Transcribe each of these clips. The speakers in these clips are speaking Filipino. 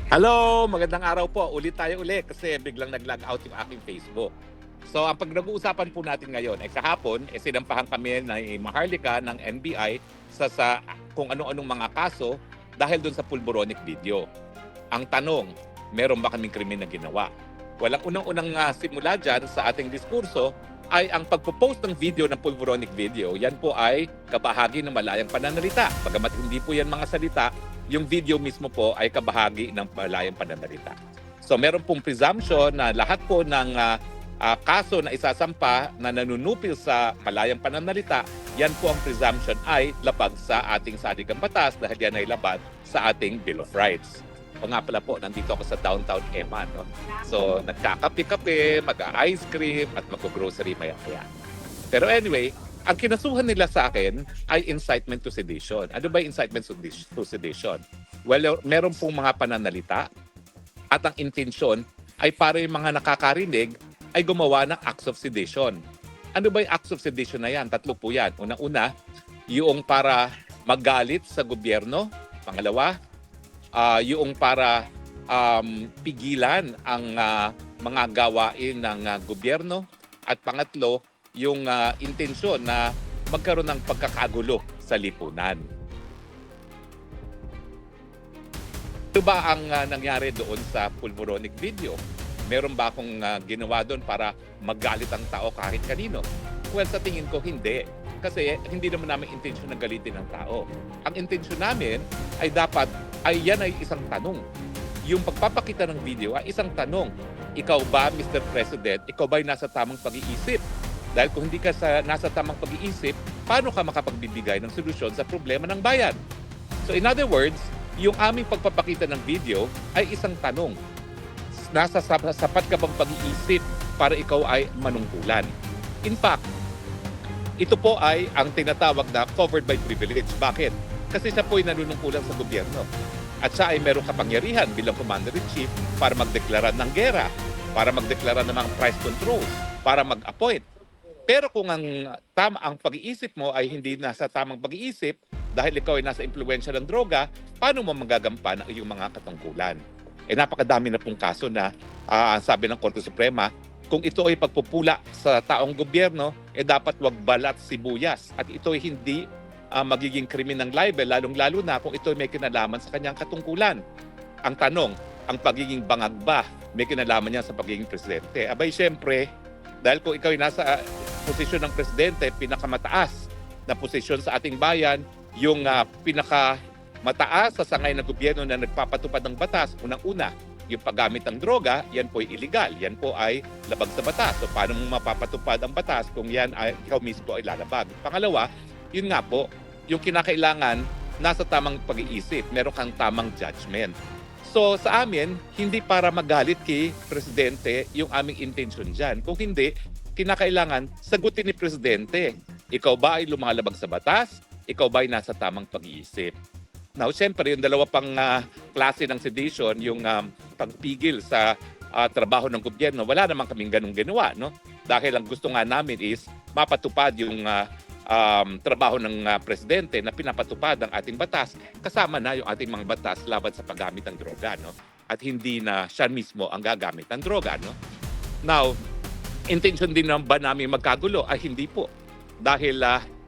Hello! Magandang araw po. Ulit tayo kasi biglang nag-log out yung aking Facebook. So, ang pag-uusapan po natin ngayon ay kahapon, sinampahan kami ni Maharlika ng NBI sa kung ano-anong mga kaso dahil doon sa pulboronic video. Ang tanong, meron ba kaming krimen na ginawa? Walang unang-unang simula dyan sa ating diskurso ay ang pagpo-post ng video ng pulboronic video. Yan po ay kabahagi ng malayang pananalita. Bagamat hindi po yan mga salita, yung video mismo po ay kabahagi ng malayang pananalita. So meron pong presumption na lahat po ng kaso na isasampa na nanunupil sa malayang pananalita, yan po ang presumption ay labag sa ating saligang batas dahil yan ay labag sa ating Bill of Rights. O nga pala po, nandito ako sa downtown Emma. No? So nagkakape-kape, mag-ice cream at mag-grocery maya-maya. Pero anyway, ang kinasuhan nila sa akin ay incitement to sedition. Ano ba yung incitement to sedition? Well, meron pong mga pananalita at ang intensyon ay para yung mga nakakarinig ay gumawa ng acts of sedition. Ano ba yung acts of sedition na yan? Tatlo po yan. Una-una, yung para magalit sa gobyerno. Pangalawa, yung para pigilan ang mga gawain ng gobyerno. At pangatlo, yung intensyon na magkaroon ng pagkakagulo sa lipunan. Ano ba ang nangyari doon sa pulboronic video? Meron ba akong ginawa doon para magalit ang tao kahit kanino? Well, sa tingin ko hindi. Kasi hindi naman namin intensyon na galitin ng tao. Ang intensyon namin ay dapat, yan ay isang tanong. Yung pagpapakita ng video ay isang tanong. Ikaw ba, Mr. President, ikaw ba'y nasa tamang pag-iisip? Dahil kung hindi ka nasa tamang pag-iisip, paano ka makapagbibigay ng solusyon sa problema ng bayan? So in other words, yung aming pagpapakita ng video ay isang tanong. Nasa sapat ka bang pag-iisip para ikaw ay manungkulan? In fact, ito po ay ang tinatawag na covered by privilege. Bakit? Kasi siya po ay nanunungkulan sa gobyerno. At siya ay merong kapangyarihan bilang Commander-in-Chief para magdeklara ng gera, para magdeklara ng mga price controls, para mag-appoint. Pero kung ang pag-iisip mo ay hindi nasa tamang pag-iisip dahil ikaw ay nasa impluwensya ng droga, paano mo magagampan ang iyong mga katungkulan? Napakadami na pong kaso na sabi ng Korte Suprema, kung ito ay pagpupula sa taong gobyerno, dapat wag balat sibuyas. At ito ay hindi magiging krimen ng libel, lalong-lalo na kung ito ay may kinalaman sa kanyang katungkulan. Ang tanong, ang pagiging bangag ba may kinalaman niya sa pagiging presidente? Abay, syempre, dahil kung ikaw ay nasa posisyon ng presidente, pinakamataas na posisyon sa ating bayan, yung pinakamataas sa sangay ng gobyerno na nagpapatupad ng batas, unang-una, yung paggamit ng droga, yan po ay illegal. Yan po ay labag sa batas. So paano mo mapapatupad ang batas kung yan ay ikaw mismo ay lalabag? Pangalawa, yun nga po, yung kinakailangan nasa tamang pag-iisip, meron kang tamang judgment. So sa amin, hindi para magalit kay Presidente yung aming intention dyan. Kung hindi, kinakailangan sagutin ni Presidente. Ikaw ba ay lumalabag sa batas? Ikaw ba ay nasa tamang pag-iisip? Now, siyempre, yung dalawa pang klase ng sedition, yung pagpigil sa trabaho ng gobyerno, wala naman kaming ganung ginawa. No? Dahil ang gusto nga namin is mapatupad yung trabaho ng presidente na pinapatupad ang ating batas, kasama na yung ating mga batas laban sa paggamit ng droga. No? At hindi na siya mismo ang gagamit ng droga. No? Now, intention din ba namin magkagulo? Ay hindi po. Dahil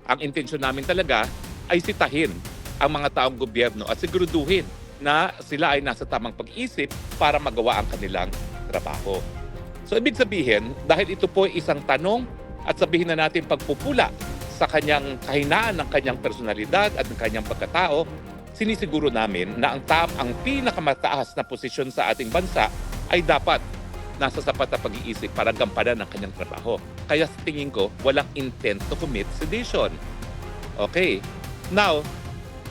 ang intention namin talaga ay sitahin ang mga taong gobyerno at siguraduhin na sila ay nasa tamang pag-isip para magawa ang kanilang trabaho. So ibig sabihin, dahil ito po ay isang tanong at sabihin na natin pagpupula sa kanyang kahinaan ng kanyang personalidad at ng kanyang pagkatao, sinisiguro namin na ang pinakamataas na posisyon sa ating bansa ay dapat nasa sapat na pag-iisip para gampanan ang kanyang trabaho. Kaya sa tingin ko, walang intent to commit sedition. Okay. Now,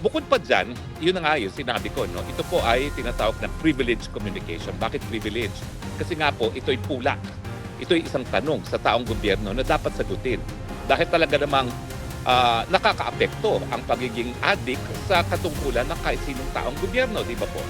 bukod pa dyan, yun na nga yung sinabi ko, no? Ito po ay tinatawag na privileged communication. Bakit privilege? Kasi nga po, ito'y pula. Ito'y isang tanong sa taong gobyerno na dapat sagutin. Dahil talaga namang nakakaapekto ang pagiging addict sa katungkulan ng kahit sinong taong gobyerno, di ba po?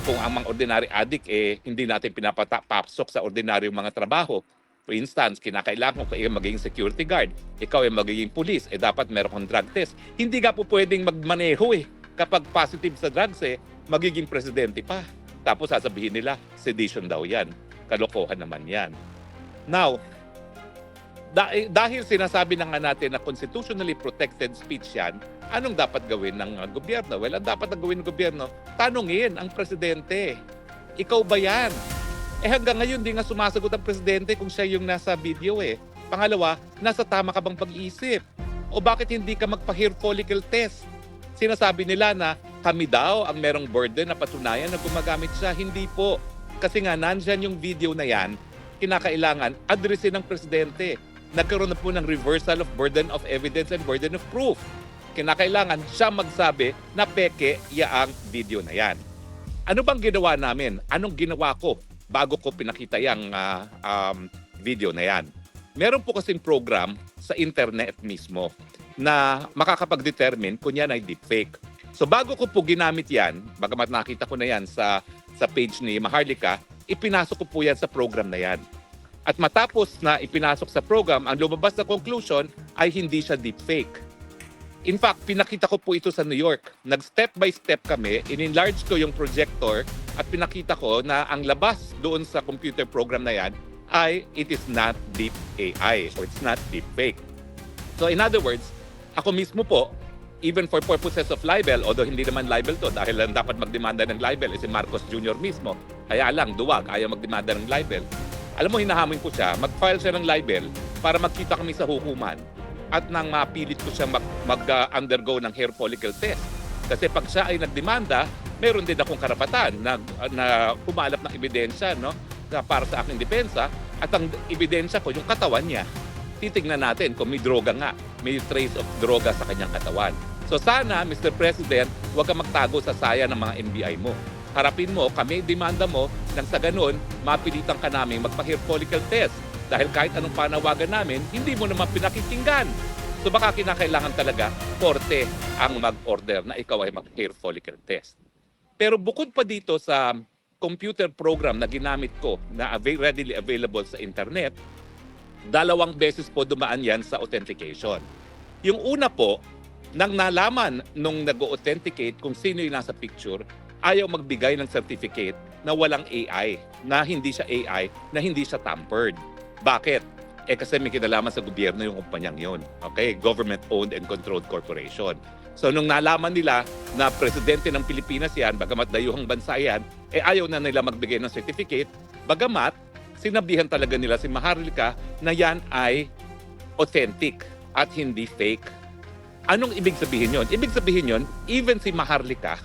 Kung ang mga ordinary addict, hindi natin pinapapasok sa ordinaryong mga trabaho. For instance, kinakailangan ko kayo magiging security guard, ikaw ay magiging police, dapat meron kang drug test. Hindi ka po pwedeng magmaneho kapag positive sa drugs, magiging presidente pa. Tapos sasabihin nila, sedition daw yan. Kalokohan naman yan. Now, dahil sinasabi na nga natin na constitutionally protected speech yan, anong dapat gawin ng gobyerno? Well, ang dapat na gawin ng gobyerno, tanungin ang presidente. Ikaw ba yan? Hanggang ngayon, di nga sumasagot ang presidente kung siya yung nasa video eh. Pangalawa, nasa tama ka bang pag-iisip? O bakit hindi ka magpa-hair follicle test? Sinasabi nila na kami daw ang merong burden na patunayan na gumagamit siya. Hindi po. Kasi nga, nandyan yung video na yan, kinakailangan addressin ng presidente. Nagkaroon na po ng reversal of burden of evidence and burden of proof. Kinakailangan siya magsabi na peke yaang video na yan. Ano bang ginawa namin? Anong ginawa ko bago ko pinakita yung video na yan? Meron po kasing program sa internet mismo na makakapag-determine kung yan ay deepfake. So bago ko po ginamit yan, bagamat nakita ko na yan sa page ni Maharlika, ipinasok ko po yan sa program na yan. At matapos na ipinasok sa program, ang lumabas na conclusion ay hindi siya deepfake. In fact, pinakita ko po ito sa New York. Nag-step by step kami, in-enlarge ko yung projector at pinakita ko na ang labas doon sa computer program na yan ay it is not deep AI or it's not deepfake. So in other words, ako mismo po, even for purposes of libel, although hindi naman libel to dahil lang dapat magdemanda ng libel si Marcos Jr. mismo. Kaya lang, duwag, ayaw magdemanda ng libel. Alam mo, hinahamon ko siya, mag-file siya ng libel para magkita kami sa hukuman at nang mapilit ko siya mag-undergo ng hair follicle test. Kasi pag siya ay nagdemanda, meron din akong karapatan na pumalap ng ebidensya, no, para sa aking depensa, at ang ebidensya ko, yung katawan niya. Titignan natin kung may droga nga, may trace of droga sa kanyang katawan. So sana, Mr. President, huwag kang magtago sa saya ng mga NBI mo. Harapin mo, kami demanda mo, nang sa ganun, mapilitan ka namin magpa-hair follicle test. Dahil kahit anong panawagan namin, hindi mo naman pinakikinggan. So baka kinakailangan talaga, korte ang mag-order na ikaw ay mag-hair follicle test. Pero bukod pa dito sa computer program na ginamit ko na readily available sa internet, 2 beses po dumaan yan sa authentication. Yung una po, nang nalaman nung nag-authenticate kung sino yung nasa picture, ayaw magbigay ng certificate na walang AI, na hindi siya AI, na hindi siya tampered. Bakit? Kasi may kinalaman sa gobyerno yung kumpanyang yun. Okay? Government-owned and controlled corporation. So nung nalaman nila na presidente ng Pilipinas yan, bagamat dayuhang bansa yan, ayaw na nila magbigay ng certificate, bagamat sinabihan talaga nila si Maharlika na yan ay authentic at hindi fake. Anong ibig sabihin yon? Ibig sabihin yon, even si Maharlika,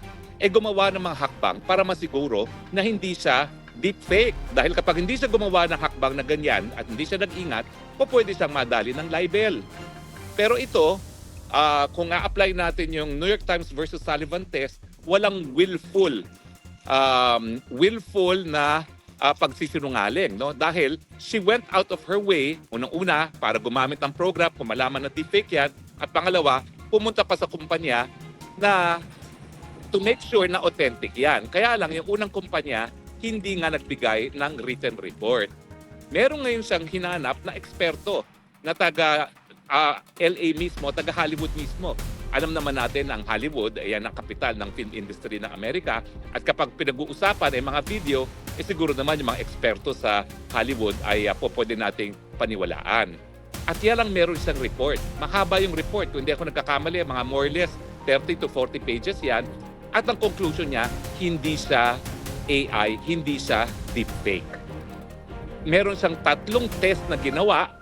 gumawa ng mga hakbang para masiguro na hindi siya deepfake. Dahil kapag hindi siya gumawa ng hakbang na ganyan at hindi siya nag-ingat, pwede siyang madali ng libel. Pero ito, kung a-apply natin yung New York Times versus Sullivan test, walang willful na pagsisinungaling, no? Dahil she went out of her way, unang-una, para gumamit ng program kung malaman na deepfake yan, at pangalawa, pumunta pa sa kumpanya na to make sure na authentic yan. Kaya lang, yung unang kumpanya, hindi nga nagbigay ng written report. Meron ngayon siyang hinanap na eksperto na taga LA mismo, taga Hollywood mismo. Alam naman natin ang Hollywood, ayan ang kapital ng film industry ng Amerika. At kapag pinag-uusapan ay mga video, siguro naman yung mga eksperto sa Hollywood ay pwede nating paniwalaan. At yan lang meron siyang report. Mahaba yung report. Kung hindi ako nagkakamali, mga more or less 30 to 40 pages yan. At ang conclusion niya, hindi siya AI, hindi siya deepfake. Meron siyang 3 test na ginawa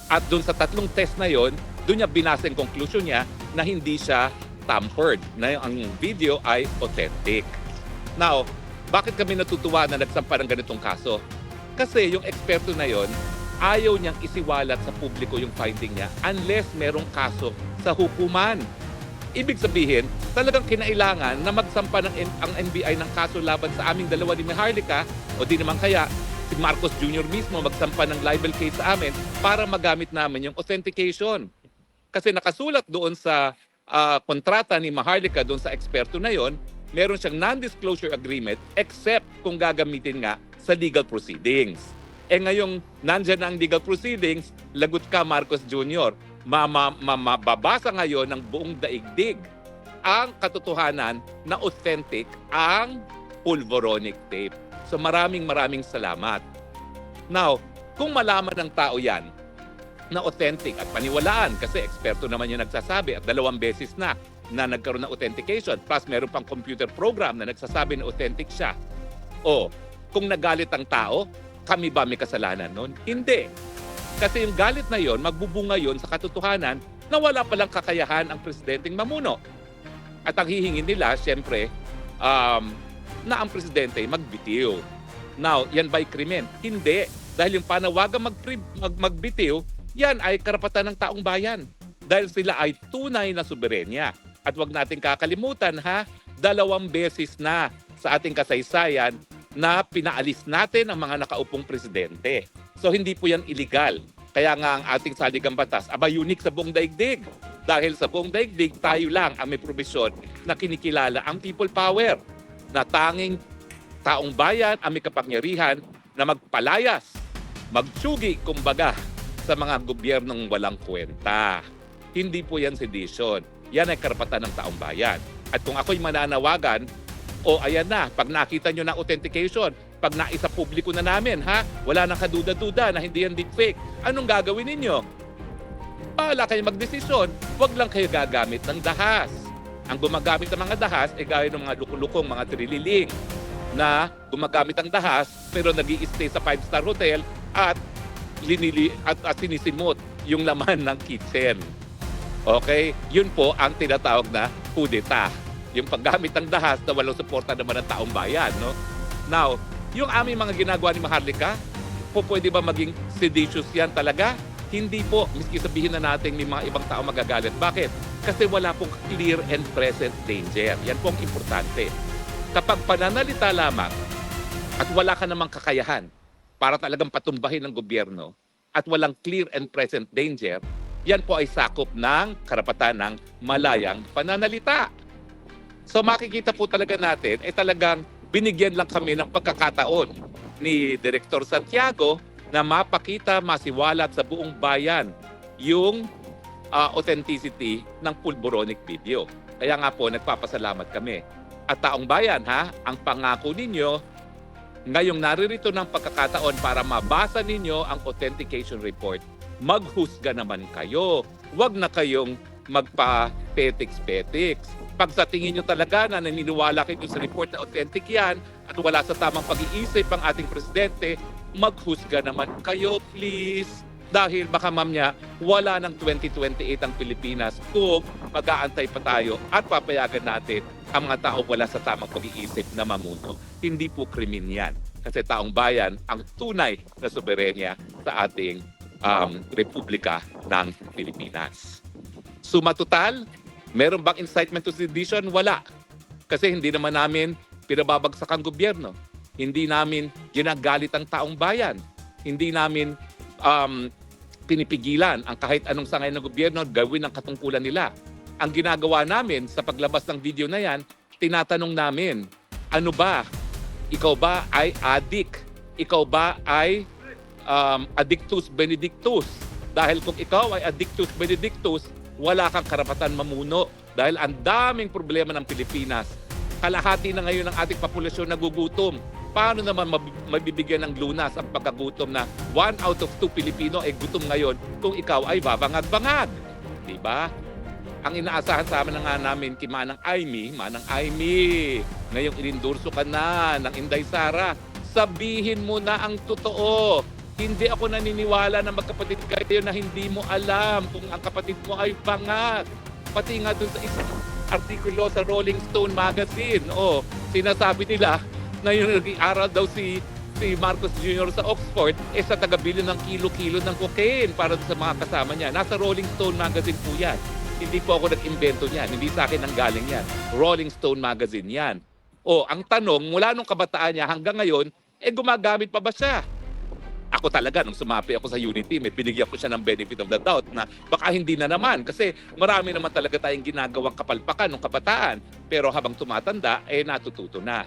at dun sa 3 test na yon, dun niya binasa yung conclusion niya na hindi siya tampered, na ang video ay authentic. Now, bakit kami natutuwa na nagsampa ng ganitong kaso? Kasi yung eksperto na yon, ayaw niyang isiwalat sa publiko yung finding niya unless merong kaso sa hukuman. Ibig sabihin, talagang kinailangan na magsampa ang NBI ng kaso laban sa aming dalawa ni Maharlika o di naman kaya si Marcos Jr. mismo magsampa ng libel case sa amin para magamit namin yung authentication. Kasi nakasulat doon sa kontrata ni Maharlika doon sa eksperto na yon, meron siyang non-disclosure agreement except kung gagamitin nga sa legal proceedings. Ngayong nandyan na ang legal proceedings, lagot ka Marcos Jr. Mababasa ngayon ng buong daigdig ang katotohanan na authentic ang pulvoronic tape. So maraming salamat. Now, kung malaman ng tao yan na authentic at paniwalaan, kasi eksperto naman yung nagsasabi at 2 beses na nagkaroon ng authentication, plus meron pang computer program na nagsasabi na authentic siya. O, kung nagalit ang tao, kami ba may kasalanan nun? Hindi. Kasi yung galit na yon, magbubunga yon sa katotohanan na wala palang kakayahan ang presidenteng mamuno. At ang hihingin nila, siyempre, na ang presidente magbitiw. Now, yan ba'y krimen? Hindi. Dahil yung panawagang magbitiw, yan ay karapatan ng taong bayan. Dahil sila ay tunay na soberenya. At wag nating kakalimutan 2 beses na sa ating kasaysayan na pinaalis natin ang mga nakaupong presidente. So hindi po yan illegal. Kaya nga ang ating saligang batas, unique sa buong daigdig. Dahil sa buong daigdig, tayo lang ang may probisyon na kinikilala ang people power. Na tanging taong bayan ang may kapangyarihan na magpalayas, magtsugi, kumbaga, sa mga gobyernong walang kwenta. Hindi po yan sedition. Yan ay karapatan ng taong bayan. At kung ako'y mananawagan, ayan na, pag nakita nyo ng authentication, pag naisa publiko na namin, wala nang kaduda-duda na hindi yan deepfake, anong gagawin ninyo? Bahala kayo magdesisyon, wag lang kayo gagamit ng dahas. Ang gumagamit ng mga dahas ay gaya ng mga lukulukong mga trililing na gumagamit ng dahas pero nag-i-stay sa 5-star hotel at sinisimot yung laman ng kitchen. Okay? Yun po ang tinatawag na kudeta. Yung paggamit ng dahas na walang suporta naman ng taong bayan. No? Now, yung aming mga ginagawa ni Maharlika, pwede ba maging seditious yan talaga? Hindi po, miski sabihin na natin may mga ibang tao magagalit. Bakit? Kasi wala pong clear and present danger. Yan po ang importante. Kapag pananalita lamang at wala ka namang kakayahan para talagang patumbahin ng gobyerno at walang clear and present danger, yan po ay sakop ng karapatan ng malayang pananalita. So makikita po talaga natin, talagang binigyan lang kami ng pagkakataon ni Director Santiago na mapakita, masiwalat sa buong bayan yung authenticity ng pulboronic video. Kaya nga po, nagpapasalamat kami. At taong bayan, ang pangako ninyo, ngayong naririto ng pagkakataon para mabasa ninyo ang authentication report, maghusga naman kayo. Huwag na kayong magpa-petiks-petiks. Pag sa tingin nyo talaga na naniniwala kayo sa report na authentic yan at wala sa tamang pag-iisip ang ating presidente, maghusga naman kayo, please. Dahil baka mamaya, wala ng 2028 ang Pilipinas kung mag-aantay pa tayo at papayagan natin ang mga tao wala sa tamang pag-iisip na mamuno. Hindi po krimen yan. Kasi taong bayan ang tunay na soberenya sa ating Republika ng Pilipinas. Suma total, meron bang incitement to sedition? Wala. Kasi hindi naman namin pinababagsak ang gobyerno. Hindi namin ginagalit ang taong bayan. Hindi namin pinipigilan ang kahit anong sangay ng gobyerno gawin ang katungkulan nila. Ang ginagawa namin sa paglabas ng video na yan, tinatanong namin, ano ba? Ikaw ba ay addict? Ikaw ba ay addictus benedictus? Dahil kung ikaw ay addictus benedictus, wala kang karapatan mamuno. Dahil ang daming problema ng Pilipinas. Kalahati na ngayon ng ating populasyon nagugutom. Paano naman mabibigyan ng lunas ang pagkagutom na 1 out of 2 Pilipino ay gutom ngayon kung ikaw ay babangag-bangag? Diba? Ang inaasahan sa amin na nga namin kay Manang Aimee, ngayong inindurso ka na ng Inday Sara, sabihin mo na ang totoo. Hindi ako naniniwala na magkapatid kayo na hindi mo alam kung ang kapatid mo ay bangag. Pati nga dun sa isang artikulo sa Rolling Stone magazine, sinasabi nila na yung nag-aaral daw si Marcos Jr. sa Oxford, sa taga-bili ng kilo-kilo ng cocaine para sa mga kasama niya. Nasa Rolling Stone magazine po yan. Hindi po ako nag-invento niyan. Hindi sa akin ang galing yan. Rolling Stone magazine yan. Ang tanong, mula nung kabataan niya hanggang ngayon, gumagamit pa ba siya? Ako talaga, nung sumapi ako sa Unity, may binigyan ko siya ng benefit of the doubt na baka hindi na naman kasi marami naman talaga tayong ginagawang kapalpakan ng kabataan. Pero habang tumatanda, natututo na.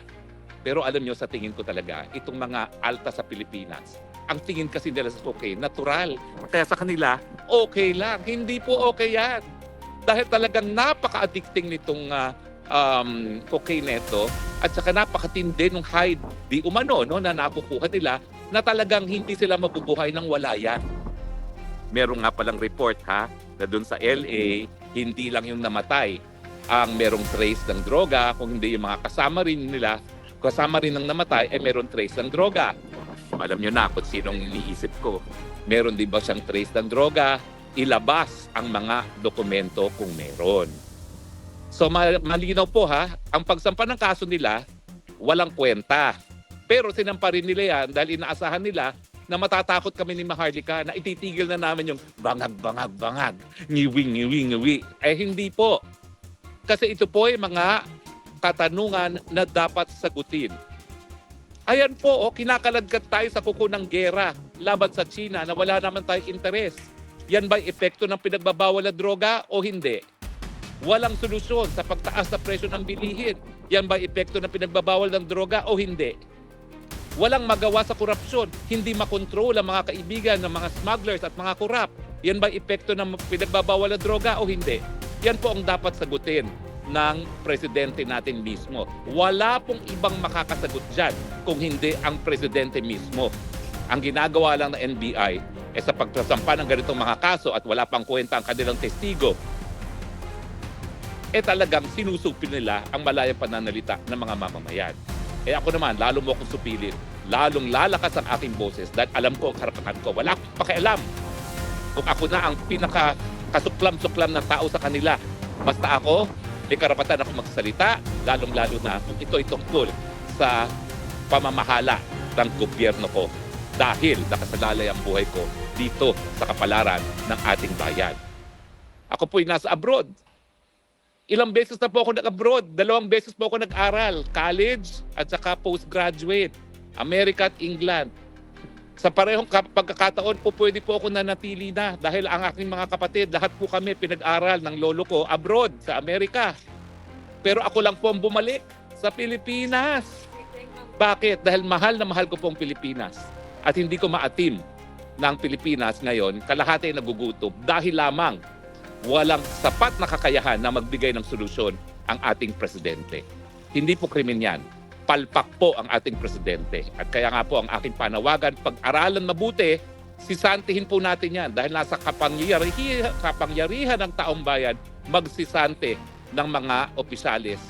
Pero alam nyo, sa tingin ko talaga, itong mga alta sa Pilipinas, ang tingin kasi nila sa cocaine, natural. Kaya sa kanila, okay lang. Hindi po okay yan. Dahil talagang napaka-addicting nitong cocaine neto at saka napakatindi ng hide di umano no, na nakukuha nila na talagang hindi sila mabubuhay ng wala yan. Meron nga palang report ha, na doon sa LA, hindi lang yung namatay ang merong trace ng droga, kung hindi yung mga kasama rin ng namatay, meron trace ng droga. Alam nyo na kung sinong iniisip ko. Meron din ba siyang trace ng droga? Ilabas ang mga dokumento kung meron. So malinaw po ha, ang pagsampa ng kaso nila, walang kwenta. Pero sinampa rin nila yan dahil inaasahan nila na matatakot kami ni Maharlika na ititigil na namin yung bangag, ngiwi. Hindi po. Kasi ito po ay mga katanungan na dapat sagutin. Ayan po, kinakaladkad tayo sa kuko ng gera laban sa China na wala naman tayong interes. Yan ba'y epekto ng pinagbabawal na droga o hindi? Walang solusyon sa pagtaas na presyo ng bilihin. Yan ba'y epekto ng pinagbabawal ng droga o hindi? Walang magawa sa korupsyon, hindi makontrol ang mga kaibigan ng mga smugglers at mga korap. Yan ba'y epekto ng pinagbabawal na droga o hindi? Yan po ang dapat sagutin ng presidente natin mismo. Wala pong ibang makakasagot dyan kung hindi ang presidente mismo. Ang ginagawa lang ng NBI sa pagsasampa ng ganitong mga kaso at wala pang kwenta ang kanilang testigo, talagang sinusupil nila ang malayang pananalita ng mga mamamayan. Ako naman, lalo mo akong supilin, lalong lalakas ang aking boses dahil alam ko ang karapatan ko. Wala akong pakialam kung ako na ang pinaka-kasuklam-suklam na tao sa kanila. Basta ako, may karapatan ako magsalita, lalong-lalo na kung ito'y tungkol sa pamamahala ng gobyerno ko dahil nakasalalay ang buhay ko dito sa kapalaran ng ating bayan. Ako po'y nasa abroad. Ilang beses na po ako nag-abroad. 2 beses po ako nag-aral. College at saka postgraduate. America at England. Sa parehong pagkakataon po pwede po ako nanatili na dahil ang aking mga kapatid, lahat po kami pinag-aral ng lolo ko abroad sa Amerika. Pero ako lang po ang bumalik sa Pilipinas. Bakit? Dahil mahal na mahal ko po ang Pilipinas. At hindi ko maatim ng Pilipinas ngayon, kalahati ay nagugutom dahil lamang walang sapat na kakayahan na magbigay ng solusyon ang ating presidente. Hindi po krimen yan. Palpak po ang ating presidente. At kaya nga po ang aking panawagan, pag-aralan mabuti, sisantihin po natin yan dahil nasa kapangyarihan ng taong bayan magsisante ng mga opisyalis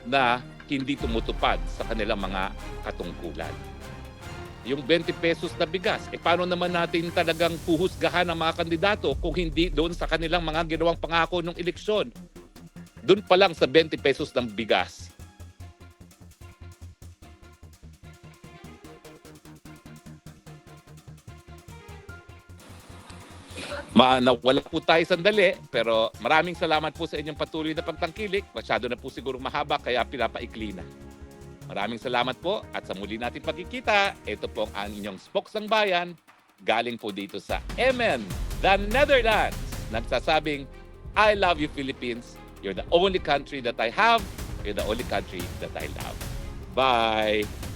na hindi tumutupad sa kanilang mga katungkulan. Yung 20 pesos na bigas, paano naman natin talagang puhusgahan ang mga kandidato kung hindi doon sa kanilang mga ginawang pangako ng eleksyon? Doon pa lang sa 20 pesos ng bigas. Nawala po tayo sandali, pero maraming salamat po sa inyong patuloy na pagtangkilik. Masyado na po siguro mahaba, kaya pinapaikli na. Maraming salamat po at sa muli natin pagkikita, ito po ang inyong Spoksang Bayan, galing po dito sa Emmen, the Netherlands. Nagsasabing, I love you Philippines. You're the only country that I have. You're the only country that I love. Bye!